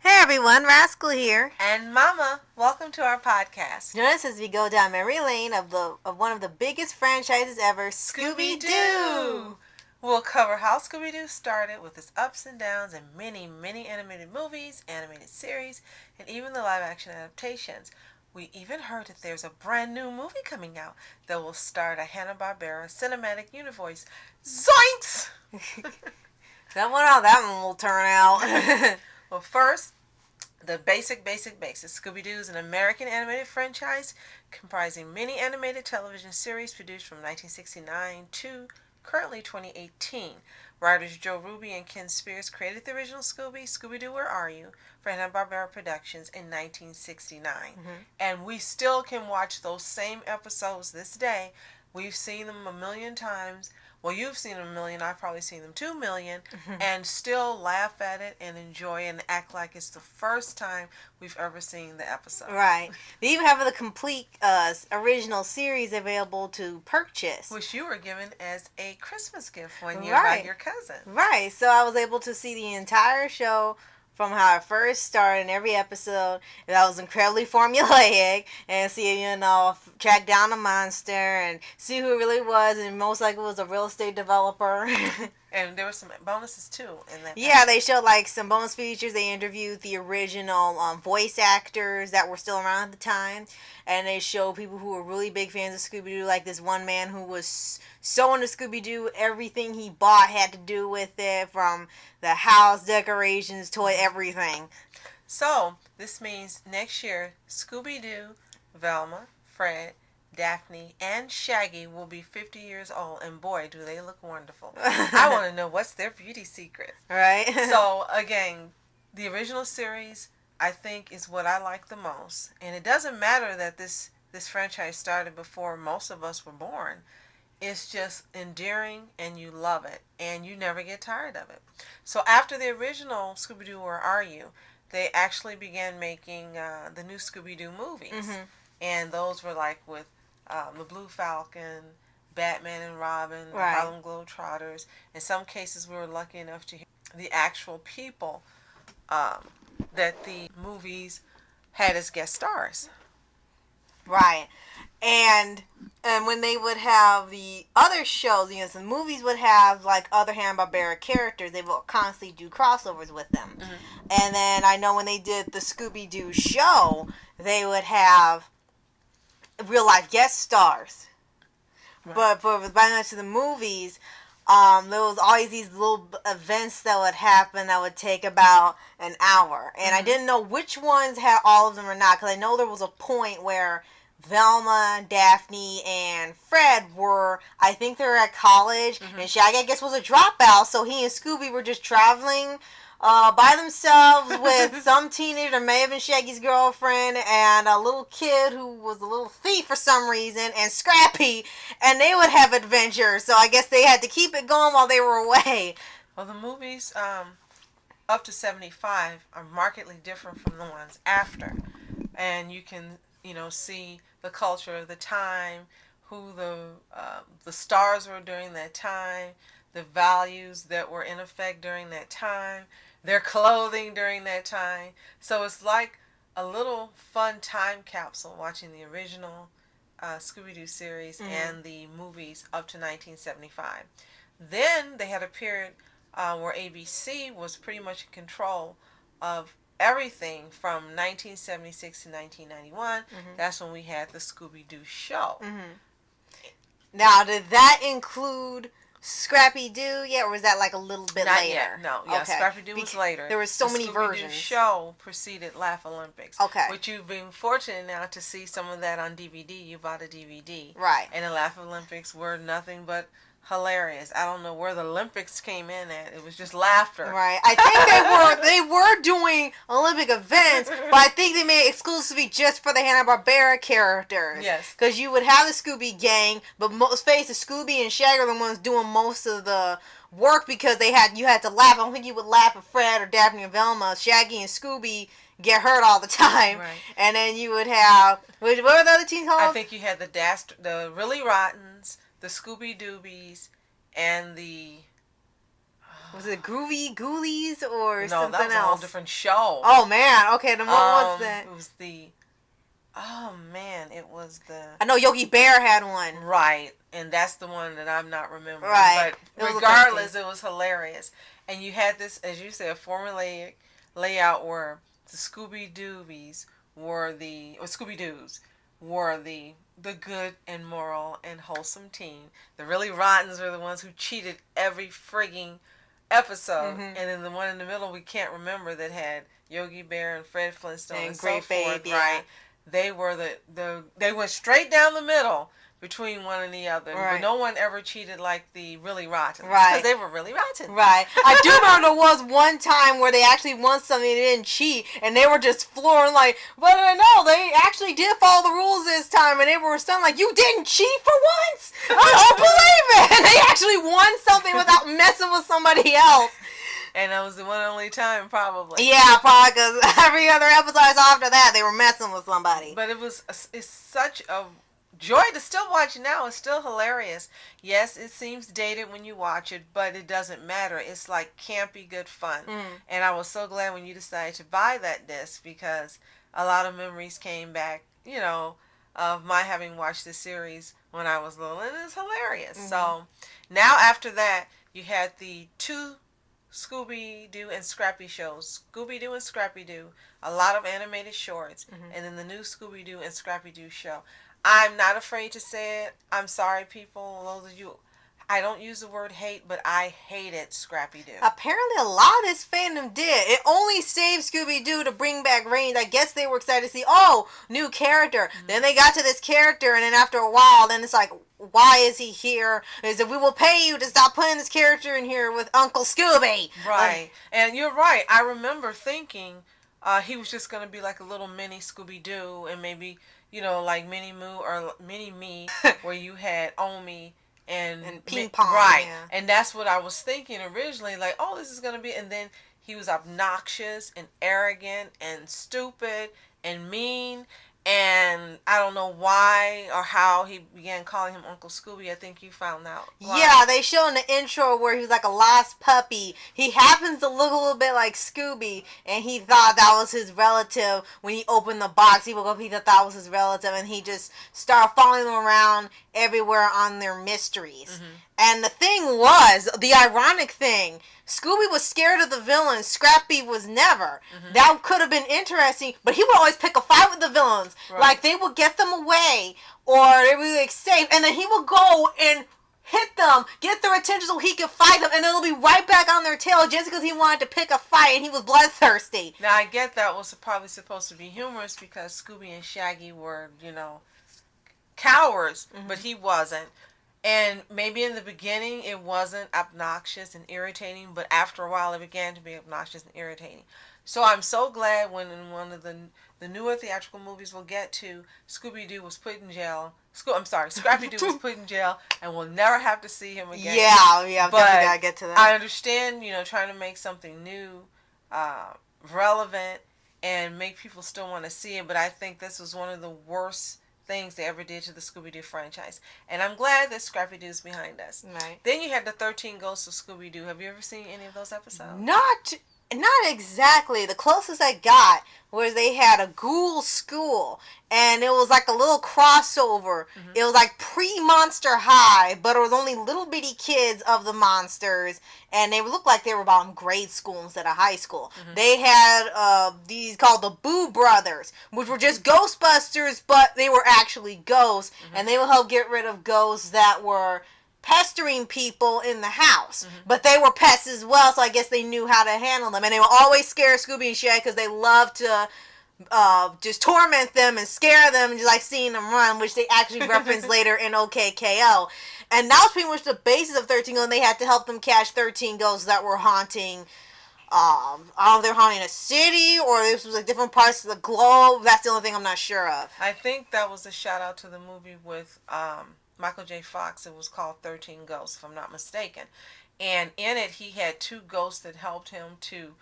Hey everyone, Rascal here. And Mama, welcome to our podcast. Join us as we go down memory lane of one of the biggest franchises ever, Scooby Doo. We'll cover how Scooby Doo started with its ups and downs and many, many animated movies, animated series, and even the live action adaptations. We even heard that there's a brand new movie coming out that will start a Hanna-Barbera cinematic universe. Zoinks! Don't know how that one will turn out. Well, first, the basic. Scooby-Doo is an American animated franchise comprising many animated television series produced from 1969 to currently 2018. Writers Joe Ruby and Ken Spears created the original Scooby-Doo, Where Are You?, for Hanna-Barbera Productions in 1969. Mm-hmm. And we still can watch those same episodes this day. We've seen them a million times. Well, you've seen them a million. I've probably seen them 2 million. Mm-hmm. And still laugh at it and enjoy it and act like it's the first time we've ever seen the episode. Right. They even have the complete original series available to purchase. Which you were given as a Christmas gift one year by your cousin. Right. So I was able to see the entire show from how it first started in every episode. That was incredibly formulaic, and see, track down a monster and see who it really was, and most likely it was a real estate developer. And there were some bonuses too in that. Yeah, they showed like some bonus features. They interviewed the original voice actors that were still around at the time, and they showed people who were really big fans of Scooby-Doo, like this one man who was so into Scooby-Doo, everything he bought had to do with it, from the house decorations, toy, everything. So this means next year, Scooby-Doo, Velma, Fred, Daphne, and Shaggy will be 50 years old, and boy, do they look wonderful. I want to know what's their beauty secret. Right. So, again, the original series, I think, is what I like the most. And it doesn't matter that this franchise started before most of us were born. It's just endearing, and you love it, and you never get tired of it. So after the original Scooby-Doo, Where Are You?, they actually began making the new Scooby-Doo movies. Mm-hmm. And those were like with the Blue Falcon, Batman and Robin, right. Harlem Globetrotters. In some cases, we were lucky enough to hear the actual people that the movies had as guest stars. Right. And when they would have the other shows, the movies would have like other Hanna-Barbera characters. They would constantly do crossovers with them. Mm-hmm. And then I know when they did the Scooby-Doo show, they would have real life guest stars. Right. But for by much of the movies, there was always these little events that would happen that would take about an hour. And mm-hmm. I didn't know which ones had all of them or not, because I know there was a point where Velma, Daphne, and Fred were, I think they were at college, mm-hmm. and Shaggy, I guess, was a dropout, so he and Scooby were just traveling by themselves with some teenager, may have been Shaggy's girlfriend, and a little kid who was a little thief for some reason, and Scrappy, and they would have adventures, so I guess they had to keep it going while they were away. Well, the movies up to 75 are markedly different from the ones after, and you can see the culture of the time, who the stars were during that time, the values that were in effect during that time, their clothing during that time. So it's like a little fun time capsule watching the original Scooby-Doo series mm-hmm. and the movies up to 1975. Then they had a period where ABC was pretty much in control of everything from 1976 to 1991. Mm-hmm. That's when we had the Scooby-Doo show. Mm-hmm. Now, did that include Scrappy-Doo yet, or was that like a little bit Not later? Yet. No, yeah, okay. Scrappy-Doo was later. There were so many versions. The show preceded Laff-a-Lympics. Okay. Which you've been fortunate now to see some of that on DVD. You bought a DVD. Right. And the Laff-a-Lympics were nothing but hilarious. I don't know where the Olympics came in at. It was just laughter. Right. I think they were doing Olympic events, but I think they made it exclusively just for the Hanna-Barbera characters. Yes. Because you would have the Scooby gang, but most face the Scooby and Shaggy are the ones doing most of the work, because you had to laugh. I don't think you would laugh at Fred or Daphne or Velma. Shaggy and Scooby get hurt all the time. Right. And then you would have, what were the other teams called? I think you had the Really Rottens, the Scooby Doobies, and the... Was it Ghoulies or No, something that was else? a whole different show. Oh man, okay, then what was that? It was the... Oh man, it was the... I know Yogi Bear had one. Right, and that's the one that I'm not remembering. Right. But regardless, it was hilarious. And you had this, as you said, formulaic layout where the Scooby Doobies were the... Or Scooby Doos were the good and moral and wholesome team. The really rottens were the ones who cheated every frigging episode. And then the one in the middle we can't remember that had Yogi Bear and Fred Flintstone and so forth. Yeah. Right. They were they went straight down the middle between one and the other. Right. But no one ever cheated like the really rotten. Right. Because they were really rotten. Right. I do remember there was one time where they actually won something and they didn't cheat. And they were just flooring like, but no, they actually did follow the rules this time. And they were stunned like, you didn't cheat for once? I don't believe it. And they actually won something without messing with somebody else. And that was the one and only time, probably. Yeah, probably, because every other episode after that, they were messing with somebody. But it's such a joy to still watch it now. It's still hilarious. Yes, it seems dated when you watch it, but it doesn't matter. It's like campy, good fun. And I was so glad when you decided to buy that disc because a lot of memories came back, you know, of my having watched the series when I was little, and it's hilarious. So now after that, you had the two Scooby Doo and Scrappy shows. Scooby Doo and Scrappy Doo, a lot of animated shorts, and then the new Scooby Doo and Scrappy Doo show. I'm not afraid to say it. I'm sorry, people. Those of you, I don't use the word hate, but I hated Scrappy Doo. Apparently, a lot of this fandom did. It only saved Scooby Doo to bring back Reigns. I guess they were excited to see, oh, new character. Then they got to this character, and then after a while, then it's like, why is he here? Is that we will pay you to stop putting this character in here with Uncle Scooby. Right. And you're right. I remember thinking he was just going to be like a little mini Scooby Doo and maybe, you know, like Mini Moo or Mini Me where you had Omi and Ping Pong. Right. Yeah. And that's what I was thinking originally. Like, oh, this is going to be... And then he was obnoxious and arrogant and stupid and mean. And I don't know why or how he began calling him Uncle Scooby. I think you found out. Why. Yeah, they show in the intro where he was like a lost puppy. He happens to look a little bit like Scooby, and he thought that was his relative. When he opened the box, he woke up, he thought that was his relative, and he just started following them around everywhere on their mysteries. And the thing was, the ironic thing, Scooby was scared of the villains. Scrappy was never. That could have been interesting, but he would always pick a fight with the villains. Right. Like, they would get them away, or they would be like, safe, and then he would go and hit them, get their attention so he could fight them, and then they'll be right back on their tail just because he wanted to pick a fight and he was bloodthirsty. Now, I get that was probably supposed to be humorous because Scooby and Shaggy were, you know, cowards, but he wasn't. And maybe in the beginning it wasn't obnoxious and irritating, but after a while it began to be obnoxious and irritating. So I'm so glad when in one of the newer theatrical movies we'll get to, Scooby-Doo was put in jail. Scrappy-Doo was put in jail, and we'll never have to see him again. Yeah, but definitely gotta get to that. I understand, you know, trying to make something new, relevant, and make people still want to see it, but I think this was one of the worst things they ever did to the Scooby-Doo franchise. And I'm glad that Scrappy-Doo's behind us. Right. Then you had the 13 Ghosts of Scooby-Doo. Have you ever seen any of those episodes? Not exactly. The closest I got was they had a ghoul school, and it was like a little crossover. It was like pre-Monster High, but it was only little bitty kids of the monsters, and they looked like they were about in grade school instead of high school. They had these called the Boo Brothers, which were just Ghostbusters, but they were actually ghosts, and they would help get rid of ghosts that were pestering people in the house, but they were pests as well, so I guess they knew how to handle them, and they would always scare Scooby and Shaggy because they loved to just torment them and scare them and just like seeing them run, which they actually reference later in OKKO. And that was pretty much the basis of 13 Ghosts, and they had to help them catch 13 ghosts that were haunting I don't know if they're haunting a city or this was like different parts of the globe. That's the only thing I'm not sure of. I think that was a shout out to the movie with Michael J. Fox. It was called 13 Ghosts, if I'm not mistaken. And in it, he had two ghosts that helped him to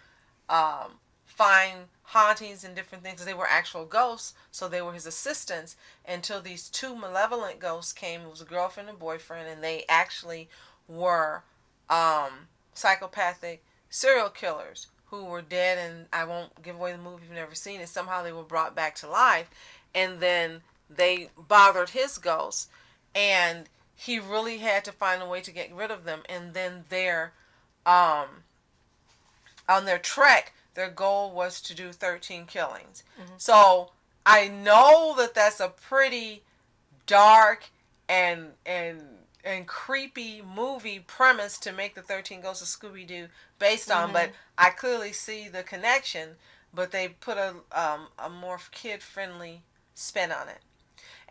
find hauntings and different things. They were actual ghosts, so they were his assistants until these two malevolent ghosts came. It was a girlfriend and boyfriend, and they actually were psychopathic serial killers who were dead, and I won't give away the movie if you've never seen it. Somehow they were brought back to life, and then they bothered his ghost, and he really had to find a way to get rid of them. And then on their trek, their goal was to do 13 killings. Mm-hmm. So I know that that's a pretty dark and creepy movie premise to make the 13 Ghosts of Scooby Doo based on, but I clearly see the connection. But they put a more kid friendly spin on it.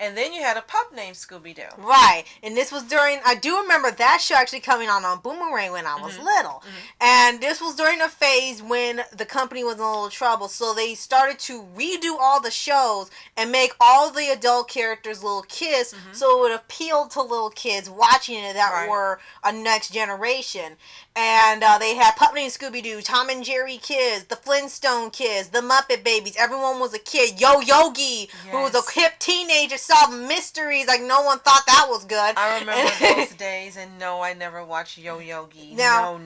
And then you had a pup named Scooby Doo. Right. And this was during, I do remember that show actually coming on Boomerang when I was little. And this was during a phase when the company was in a little trouble. So they started to redo all the shows and make all the adult characters little kids so it would appeal to little kids watching it that were a next generation. And they had Pup Named Scooby Doo, Tom and Jerry Kids, the Flintstone Kids, the Muppet Babies. Everyone was a kid. Yo Yogi, who was a hip teenager solving mysteries like no one thought that was good. I remember those days, and no, I never watched Yo Yogi. No.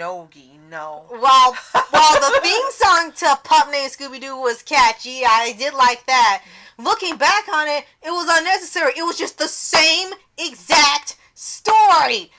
While the theme song to Pup Named Scooby Doo was catchy, I did like that. Looking back on it, it was unnecessary. It was just the same exact story.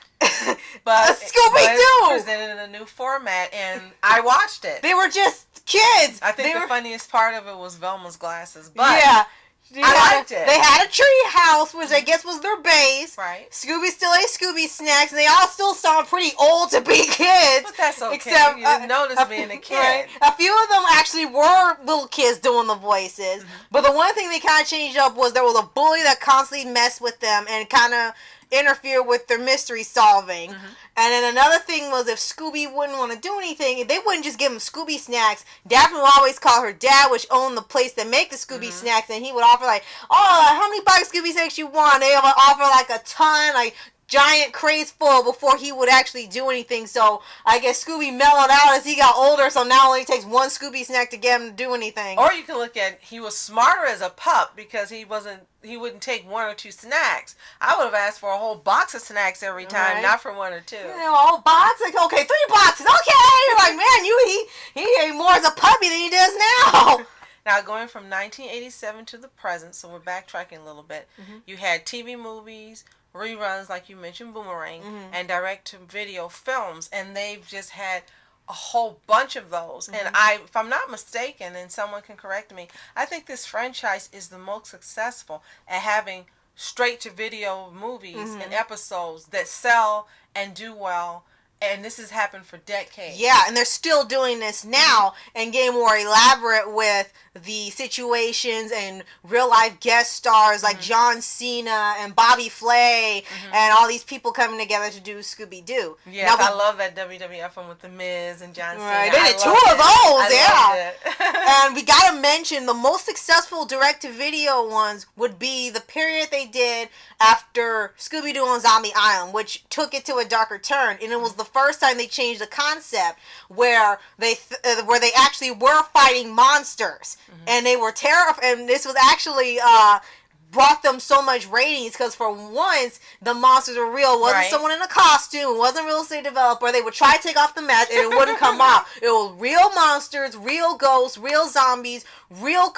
But Scooby-Doo presented in a new format, and I watched it. They were just kids. I think the funniest part of it was Velma's glasses, but I liked it. They had a tree house, which I guess was their base. Right. Scooby still ate Scooby snacks, and they all still sound pretty old to be kids. But that's okay. Except, you didn't notice being a kid. Right. A few of them actually were little kids doing the voices. But the one thing they kind of changed up was there was a bully that constantly messed with them and kind of interfere with their mystery solving. And then another thing was if Scooby wouldn't want to do anything, they wouldn't just give him Scooby snacks. Daphne would always call her dad, which owned the place that make the Scooby snacks, and he would offer like, oh, how many box Scooby snacks you want? They would offer like a ton, like giant crates full before he would actually do anything. So I guess Scooby mellowed out as he got older, so now it only takes one Scooby snack to get him to do anything. Or you can look at, he was smarter as a pup because he wouldn't take one or two snacks. I would have asked for a whole box of snacks every time, not for one or two. A whole box? Like, okay, 3 boxes. Okay. You're like, man, he ate more as a puppy than he does now. Now, going from 1987 to the present, so we're backtracking a little bit, you had TV movies, reruns, like you mentioned, Boomerang, and direct-to-video films, and they've just had a whole bunch of those. And if I'm not mistaken, and someone can correct me, I think this franchise is the most successful at having straight-to-video movies and episodes that sell and do well. And this has happened for decades. Yeah, and they're still doing this now and getting more elaborate with the situations and real-life guest stars like John Cena and Bobby Flay and all these people coming together to do Scooby-Doo. Yes, I love that WWF one with The Miz and John Cena. Right, they did 2 of those, And we gotta mention the most successful direct-to-video ones would be the period they did after Scooby-Doo on Zombie Island, which took it to a darker turn, and it was the first time they changed the concept where they actually were fighting monsters, and they were terrified. And this was actually brought them so much ratings because for once the monsters were real. It wasn't someone in a costume. It wasn't real estate developer. They would try to take off the mask and it wouldn't come off. It was real monsters, real ghosts, real zombies, real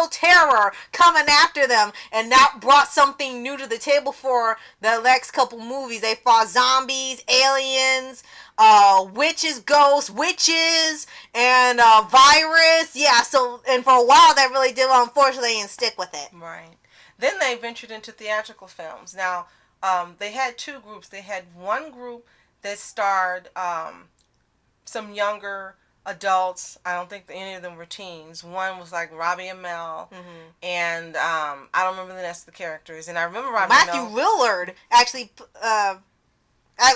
terror coming after them, and that brought something new to the table for the next couple movies. They fought zombies, aliens, witches, ghosts, witches, and virus. Yeah, so, and for a while that really did well. Unfortunately, they didn't stick with it. Right. Then they ventured into theatrical films. Now, they had 2 groups. They had one group that starred some younger adults. I don't think any of them were teens. One was like Robbie and Mel, and I don't remember the rest of the characters. And I remember Matthew Lillard actually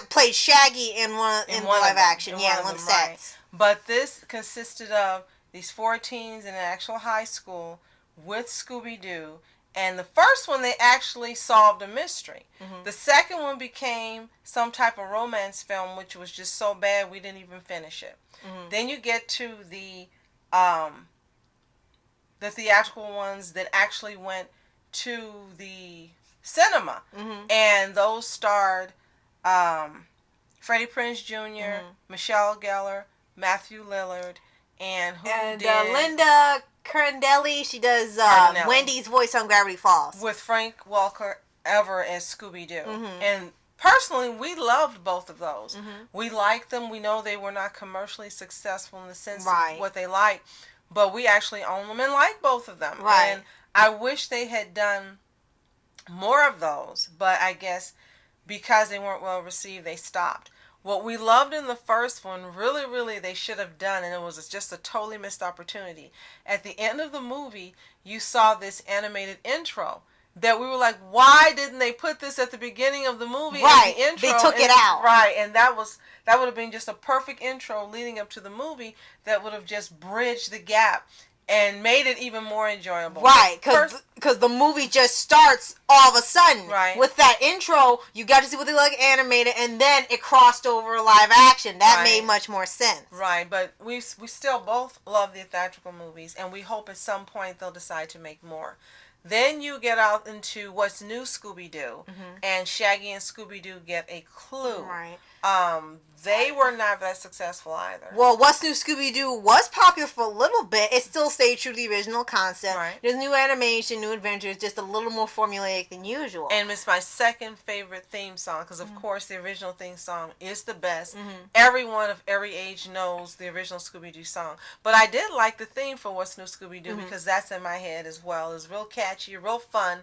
played Shaggy in one live action. In one of the sets. Right. But this consisted of these 4 teens in an actual high school with Scooby Doo. And the first one, they actually solved a mystery. The second one became some type of romance film, which was just so bad we didn't even finish it. Then you get to the theatrical ones that actually went to the cinema, and those starred Freddie Prinze Jr., Michelle Gellar, Matthew Lillard, and Linda Cardellini. She does Wendy's voice on Gravity Falls. With Frank Walker Ever as Scooby Doo. And personally, we loved both of those. We liked them. We know they were not commercially successful in the sense of what they liked, but we actually own them and like both of them. Right. And I wish they had done more of those, but I guess because they weren't well received, they stopped. What we loved in the first one, really, they should have done, and it was just a totally missed opportunity. At the end of the movie, you saw this animated intro that we were like, why didn't they put this at the beginning of the movie? Right, the intro? They took it out. Right, and that would have been just a perfect intro leading up to the movie that would have just bridged the gap and made it even more enjoyable. Right, because the movie just starts all of a sudden. Right. With that intro, you got to see what they look animated, and then it crossed over live action. That made much more sense. Right, but we still both love the theatrical movies, and we hope at some point they'll decide to make more. Then you get out into What's New Scooby Doo, and Shaggy and Scooby Doo get a clue. Right. They were not that successful either. Well, What's New Scooby Doo was popular for a little bit. It still stayed true to the original concept. Right. There's new animation, new adventures, just a little more formulaic than usual. And it's my second favorite theme song because, of course, the original theme song is the best. Everyone of every age knows the original Scooby Doo song. But I did like the theme for What's New Scooby Doo because that's in my head as well. It's real catchy, real fun,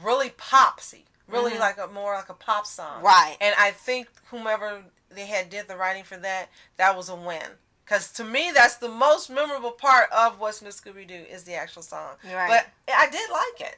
really popsy. Really more like a pop song. Right. And I think whomever they did the writing for that was a win. Because to me, that's the most memorable part of What's New Scooby Doo is the actual song. Right. But I did like it.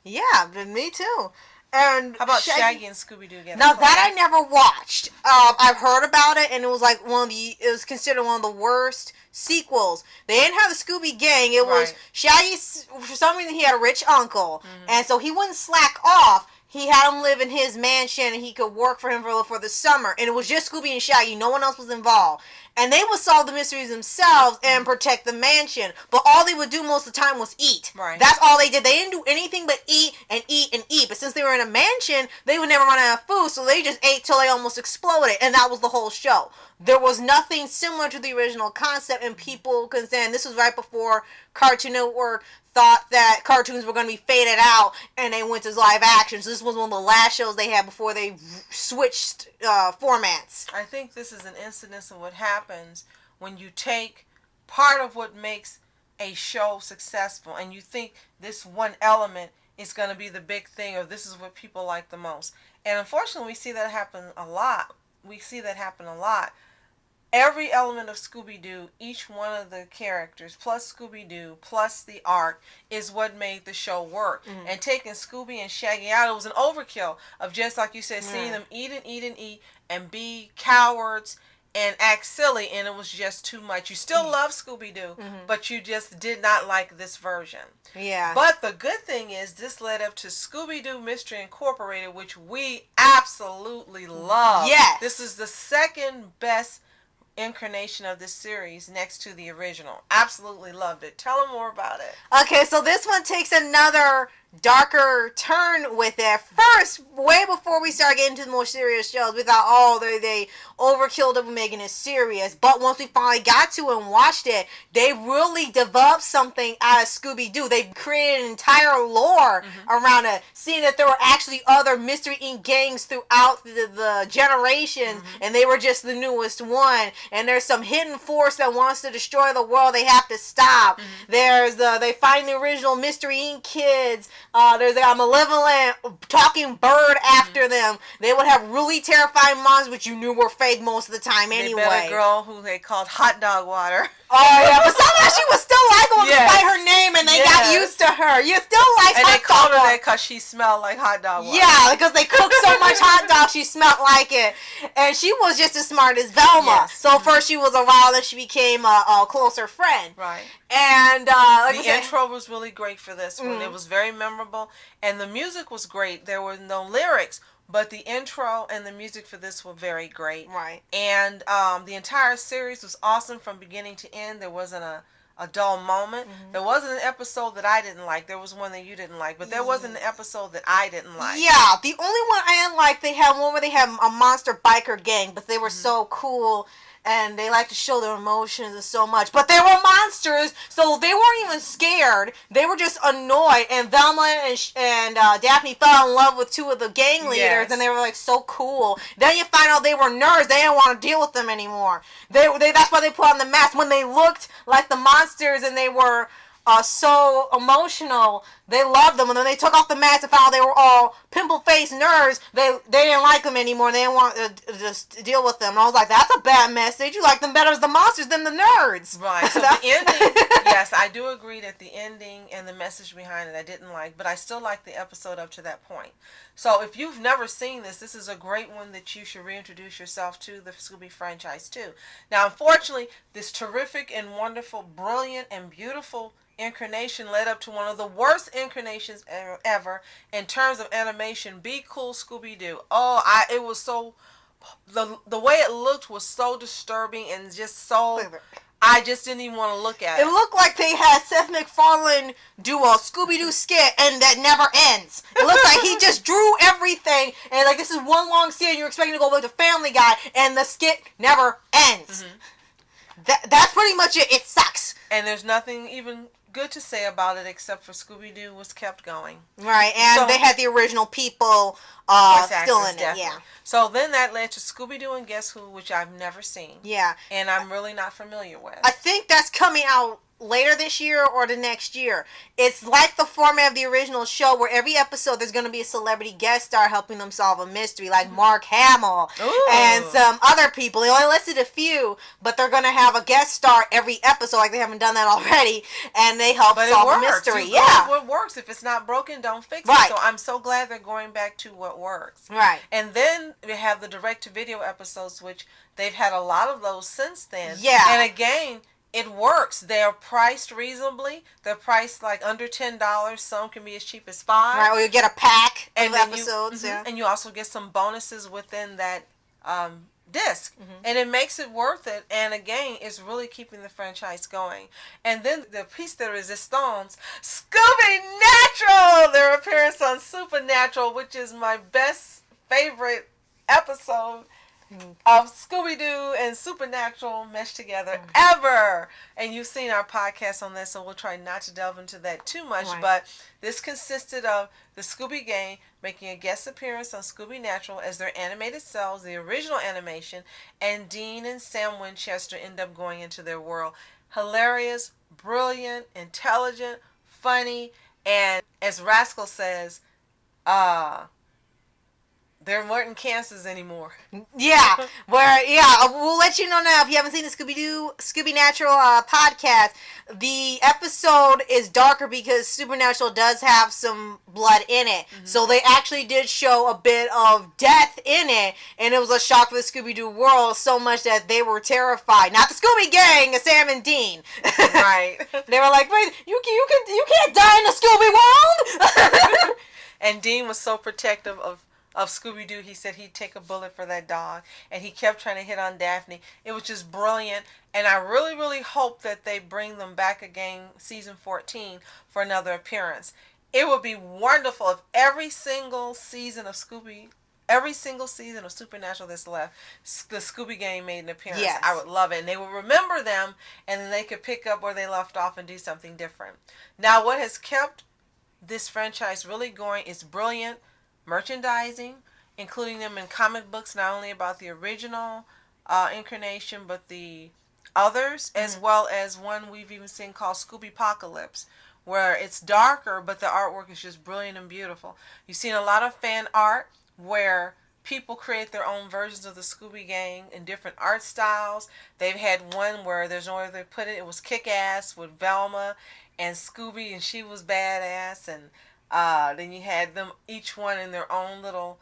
Yeah, but me too. And how about Shaggy and Scooby Doo again? Now that I never watched. I've heard about it, and it was like it was considered one of the worst sequels. They didn't have the Scooby Gang. It was Shaggy. For some reason, he had a rich uncle, and so he wouldn't slack off. He had him live in his mansion, and he could work for him for the summer. And it was just Scooby and Shaggy. No one else was involved. And they would solve the mysteries themselves and protect the mansion. But all they would do most of the time was eat. Right. That's all they did. They didn't do anything but eat and eat and eat. But since they were in a mansion, they would never run out of food. So they just ate till they almost exploded. And that was the whole show. There was nothing similar to the original concept. And people could stand. This was right before Cartoon Network thought that cartoons were going to be faded out, and they went to live action. So this was one of the last shows they had before they switched formats. I think this is an incidence of what happens when you take part of what makes a show successful and you think this one element is going to be the big thing, or this is what people like the most. And unfortunately, we see that happen a lot. Every element of Scooby-Doo, each one of the characters, plus Scooby-Doo, plus the arc, is what made the show work. And taking Scooby and Shaggy out, it was an overkill of just, like you said, seeing them eat and eat and eat and be cowards and act silly, and it was just too much. You still love Scooby-Doo, but you just did not like this version. Yeah. But the good thing is this led up to Scooby-Doo Mystery Incorporated, which we absolutely love. Yes. This is the second best incarnation of this series next to the original. Absolutely loved it. Tell them more about it. Okay, so this one takes another darker turn with it. First, way before we start getting to the more serious shows, we thought, oh, they overkilled it with making it serious. But once we finally got to it and watched it, they really developed something out of Scooby-Doo. They created an entire lore around it, seeing that there were actually other Mystery Inc. gangs throughout the generations, and they were just the newest one. And there's some hidden force that wants to destroy the world they have to stop. There's they find the original Mystery Inc. kids. There's a malevolent talking bird after them. They would have really terrifying monsters, which you knew were fake most of the time anyway. They met a girl who they called Hot Dog Water. Oh, yeah, but somehow she was still likable despite her name, and they got used to her. You still like and hot they called dog her that because she smelled like hot dog water. Yeah, because they cooked so much hot dog, she smelled like it. And she was just as smart as Velma. Yes. So first she was a rival, then she became a closer friend. Right. And like the intro was really great for this one. It was very memorable, and the music was great. There were no lyrics, but the intro and the music for this were very great. Right. And the entire series was awesome from beginning to end. There wasn't a a dull moment. There wasn't an episode that I didn't like. There was one that you didn't like, but there wasn't an episode that I didn't like. Yeah, the only one I didn't like, they had one where they had a monster biker gang, but they were so cool. And they like to show their emotions so much. But they were monsters, so they weren't even scared. They were just annoyed. And Velma and Daphne fell in love with two of the gang leaders, Yes. and they were like so cool. Then you find out they were nerds. They didn't want to deal with them anymore. They that's why they put on the mask. When they looked like the monsters and they were so emotional, they loved them. And then they took off the mask and found out they were all pimple-faced nerds. They didn't like them anymore. They didn't want to just deal with them. And I was like, that's a bad message. You like them better as the monsters than the nerds. Right. So the ending, yes, I do agree that the ending and the message behind it I didn't like, but I still like the episode up to that point. So if you've never seen this is a great one that you should reintroduce yourself to the Scooby franchise too. Now, unfortunately, this terrific and wonderful, brilliant and beautiful incarnation led up to one of the worst incarnations ever in terms of animation. Be Cool, Scooby Doo. Oh, it was so, the way it looked was so disturbing and just so, I just didn't even want to look at it. It looked like they had Seth MacFarlane do a Scooby-Doo skit and that never ends. It looks like he just drew everything and like this is one long scene and you're expecting to go with the Family Guy and the skit never ends. That's pretty much it. It sucks. And there's nothing even good to say about it except for Scooby-Doo was kept going. Right, and they had the original people still in it. Definitely. Yeah. So then that led to Scooby-Doo and Guess Who, which I've never seen. Yeah. And I'm really not familiar with. I think that's coming out later this year or the next year. It's like the format of the original show where every episode there's going to be a celebrity guest star helping them solve a mystery, like Mark Hamill and some other people. They only listed a few, but they're going to have a guest star every episode, like they haven't done that already, and they help solve a mystery. Yeah, what works. If it's not broken, don't fix it. So I'm so glad they're going back to what works. Right. And then we have the direct-to-video episodes, which they've had a lot of those since then. Yeah. And again, it works. They're priced reasonably. They're priced like under $10. Some can be as cheap as $5. Right, or you get a pack of episodes. And you also get some bonuses within that disc. And it makes it worth it. And again, it's really keeping the franchise going. And then the piece de resistance, Scooby Natural! Their appearance on Supernatural, which is my best favorite episode of Scooby-Doo and Supernatural meshed together ever. And you've seen our podcast on this, so we'll try not to delve into that too much. Right. But this consisted of the Scooby Gang making a guest appearance on Scooby Natural as their animated selves, the original animation, and Dean and Sam Winchester end up going into their world. Hilarious, brilliant, intelligent, funny, and as Rascal says, there weren't cancers anymore. Yeah, we'll let you know now if you haven't seen the Scooby Natural podcast. The episode is darker because Supernatural does have some blood in it. So they actually did show a bit of death in it, and it was a shock for the Scooby-Doo world so much that they were terrified. Not the Scooby Gang, Sam and Dean. Right. They were like, wait, you can't die in the Scooby world. And Dean was so protective of Scooby-Doo. He said he'd take a bullet for that dog, and he kept trying to hit on Daphne. It was just brilliant, and I really, really hope that they bring them back again season 14 for another appearance. It would be wonderful if every single season of Supernatural that's left, the Scooby Gang made an appearance. Yes. I would love it, and they would remember them, and then they could pick up where they left off and do something different. Now, what has kept this franchise really going is brilliant merchandising, including them in comic books, not only about the original incarnation, but the others, as well as one we've even seen called Scooby-Pocalypse, where it's darker, but the artwork is just brilliant and beautiful. You've seen a lot of fan art where people create their own versions of the Scooby Gang in different art styles. They've had one where there's no way they put it. It was Kick-Ass with Velma and Scooby, and she was badass, and then you had them each one in their own little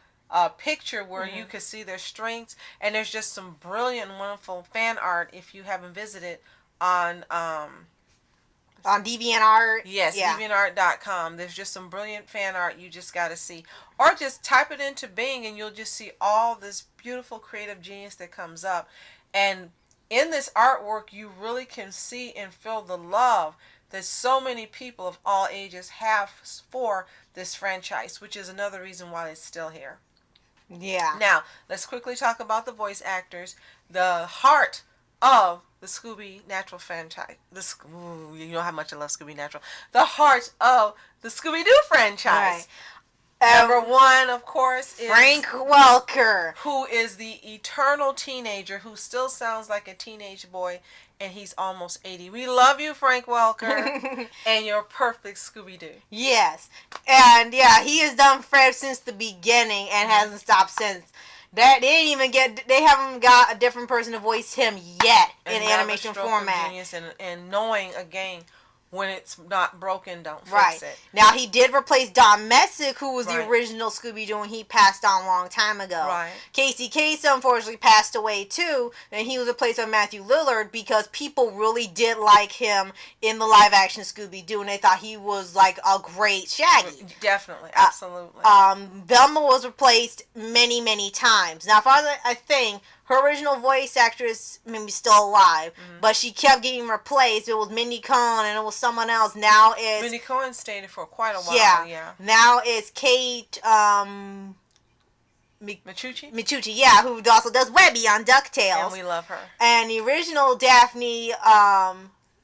picture where you could see their strengths. And there's just some brilliant, wonderful fan art if you haven't visited on DeviantArt. Yes, DeviantArt.com. There's just some brilliant fan art you just got to see. Or just type it into Bing and you'll just see all this beautiful creative genius that comes up. And in this artwork, you really can see and feel the love that so many people of all ages have for this franchise, which is another reason why it's still here. Yeah. Now, let's quickly talk about the voice actors. The heart of the Scooby Natural franchise. You know how much I love Scooby Natural. The heart of the Scooby Doo franchise. Right. Number one, of course, is Frank Welker, who is the eternal teenager who still sounds like a teenage boy, and he's almost 80. We love you, Frank Welker, and you're perfect Scooby-Doo. Yes. And yeah, he has done Fred since the beginning and hasn't stopped since. That they haven't got a different person to voice him yet in animation format. And knowing again, when it's not broken, don't fix it. Now, he did replace Don Messick, who was the original Scooby-Doo, and he passed on a long time ago. Right. Casey Kasem, unfortunately, passed away, too, and he was replaced by Matthew Lillard because people really did like him in the live-action Scooby-Doo, and they thought he was, like, a great Shaggy. Definitely. Absolutely. Velma was replaced many, many times. Now, I think her original voice actress maybe still alive, but she kept getting replaced. It was Mindy Cohn and it was someone else. Now it's Mindy Cohn stayed for quite a while. Yeah. Now it's Kate Michucci, yeah, who also does Webby on DuckTales. And we love her. And the original Daphne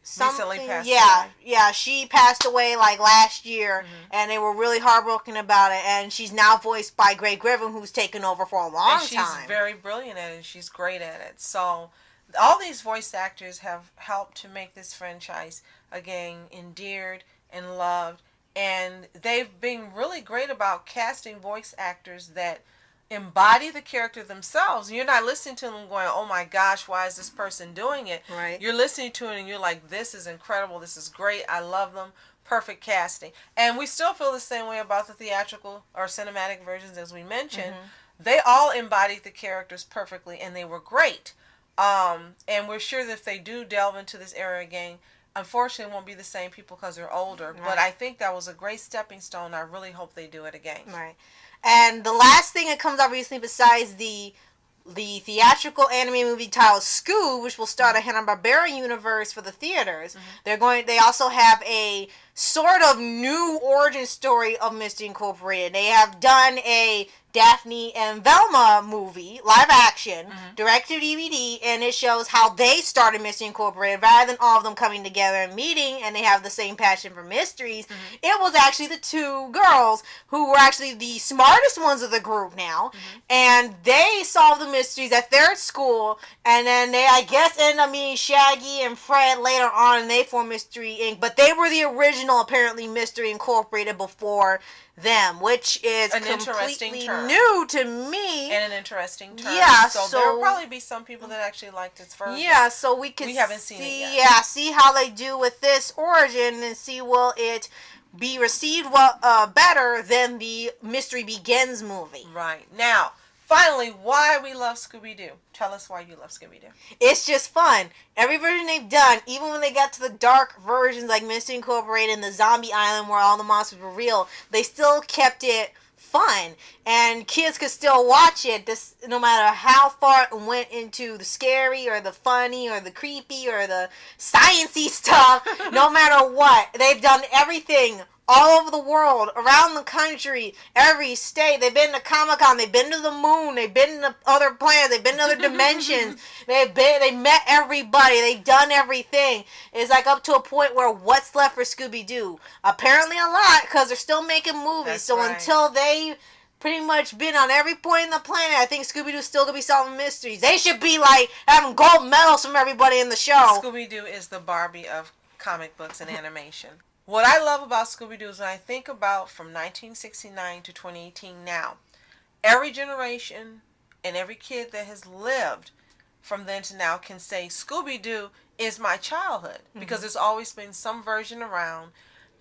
recently passed away. Yeah, she passed away like last year, and they were really heartbroken about it. And she's now voiced by Greg Griffin, who's taken over for a long time. She's very brilliant at it. She's great at it. So all these voice actors have helped to make this franchise again endeared and loved, and they've been really great about casting voice actors that embody the character themselves. You're not listening to them going, oh my gosh, why is this person doing it? Right. You're listening to it and you're like, this is incredible, this is great, I love them, perfect casting. And we still feel the same way about the theatrical or cinematic versions, as we mentioned. They all embodied the characters perfectly and they were great. And we're sure that if they do delve into this era again, unfortunately it won't be the same people because they're older. But I think that was a great stepping stone. I really hope they do it again. Right. And the last thing that comes out recently, besides the theatrical anime movie titled Scoob, which will start a Hanna-Barbera universe for the theaters, they also have a sort of new origin story of Mystery Incorporated. They have done a Daphne and Velma movie, live action, direct to DVD, and it shows how they started Mystery Incorporated rather than all of them coming together and meeting, and they have the same passion for mysteries. It was actually the two girls who were actually the smartest ones of the group now, and they solved the mysteries at their school, and then they, I guess, ended up meeting Shaggy and Fred later on, and they formed Mystery Inc., but they were the original, apparently, Mystery Incorporated before them, which is an completely new to me. And an interesting term. Yeah, so there will probably be some people that actually liked its version. Yeah, so we haven't seen it yet. Yeah, see how they do with this origin and see will it be received better than the Mystery Begins movie. Right. Now, finally, why we love Scooby-Doo. Tell us why you love Scooby-Doo. It's just fun. Every version they've done, even when they got to the dark versions like Mystery Incorporated and the Zombie Island where all the monsters were real, they still kept it fun. And kids could still watch it no matter how far it went into the scary or the funny or the creepy or the sciencey stuff. No matter what. They've done everything all over the world, around the country, every state. They've been to Comic-Con, they've been to the moon, they've been to other planets, they've been to other dimensions. They met everybody, they've done everything. It's like up to a point where what's left for Scooby-Doo? Apparently a lot, because they're still making movies. Until they pretty much been on every point in the planet, I think Scooby-Doo's still gonna be solving mysteries. They should be like having gold medals from everybody in the show. Scooby-Doo is the Barbie of comic books and animation. What I love about Scooby-Doo is when I think about from 1969 to 2018 now, every generation and every kid that has lived from then to now can say Scooby-Doo is my childhood, because there's always been some version around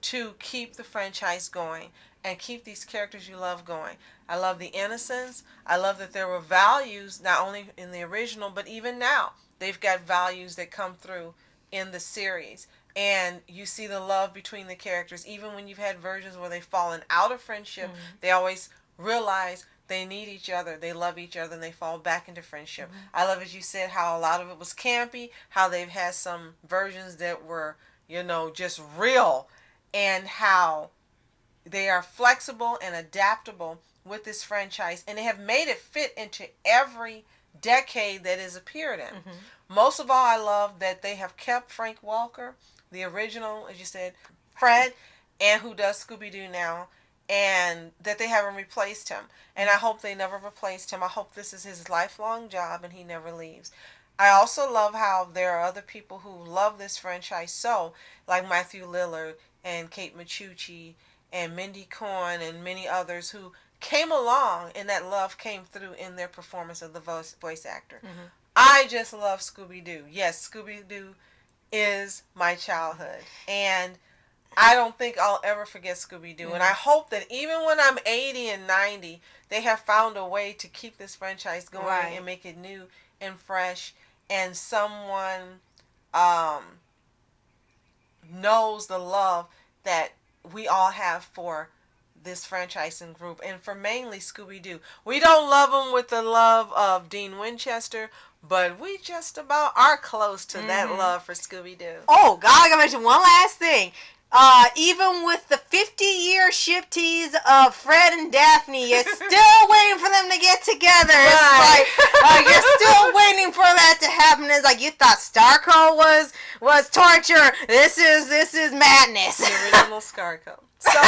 to keep the franchise going and keep these characters you love going. I love the innocence. I love that there were values not only in the original but even now. They've got values that come through in the series. And you see the love between the characters. Even when you've had versions where they've fallen out of friendship, they always realize they need each other, they love each other, and they fall back into friendship. I love, as you said, how a lot of it was campy, how they've had some versions that were, just real, and how they are flexible and adaptable with this franchise, and they have made it fit into every decade that it's appeared in. Most of all, I love that they have kept Frank Walker, the original, as you said, Fred, and who does Scooby Doo now, and that they haven't replaced him. And I hope they never replaced him. I hope this is his lifelong job and he never leaves. I also love how there are other people who love this franchise so, like Matthew Lillard and Kate Micucci and Mindy Cohn and many others who came along, and that love came through in their performance of the voice actor. I just love Scooby Doo. Yes, Scooby Doo is my childhood, and I don't think I'll ever forget Scooby Doo. And I hope that even when I'm 80 and 90, they have found a way to keep this franchise going and make it new and fresh, and someone knows the love that we all have for this franchising group, and for mainly Scooby Doo. We don't love them with the love of Dean Winchester, but we just about are close to that love for Scooby Doo. Oh God, I gotta mention one last thing. Even with the 50-year ship tease of Fred and Daphne, you're still waiting for them to get together. Right. It's like, you're still waiting for that to happen. It's like, you thought Starco was torture. This is madness. The original Starco. So,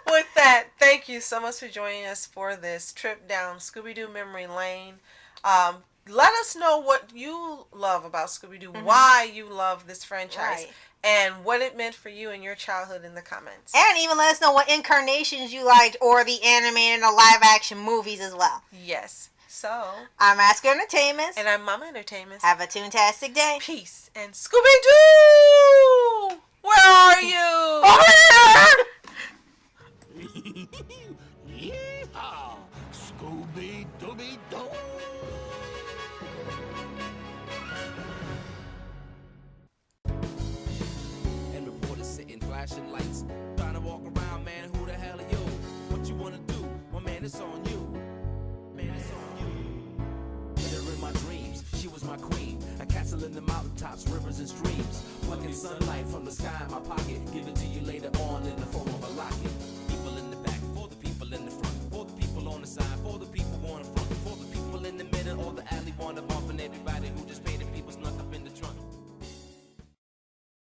with that, thank you so much for joining us for this trip down Scooby-Doo memory lane. Let us know what you love about Scooby-Doo, why you love this franchise, and what it meant for you in your childhood in the comments. And even let us know what incarnations you liked, or the animated or live-action movies as well. Yes. So, I'm Asker Entertainment. And I'm Mama Entertainment. Have a toontastic day. Peace. And Scooby-Doo! Where are you? Over there! Yeehaw! Scooby-Dooby-Doo! And reporters sitting flashing lights, trying to walk around, man, who the hell are you? What you wanna do? Well, man, it's on you. Man, it's on you. Hit her in my dreams, she was my queen. A castle in the mountaintops, rivers and streams. Plucking sunlight from the sky in my pocket, give it to you later on in the form of a locket.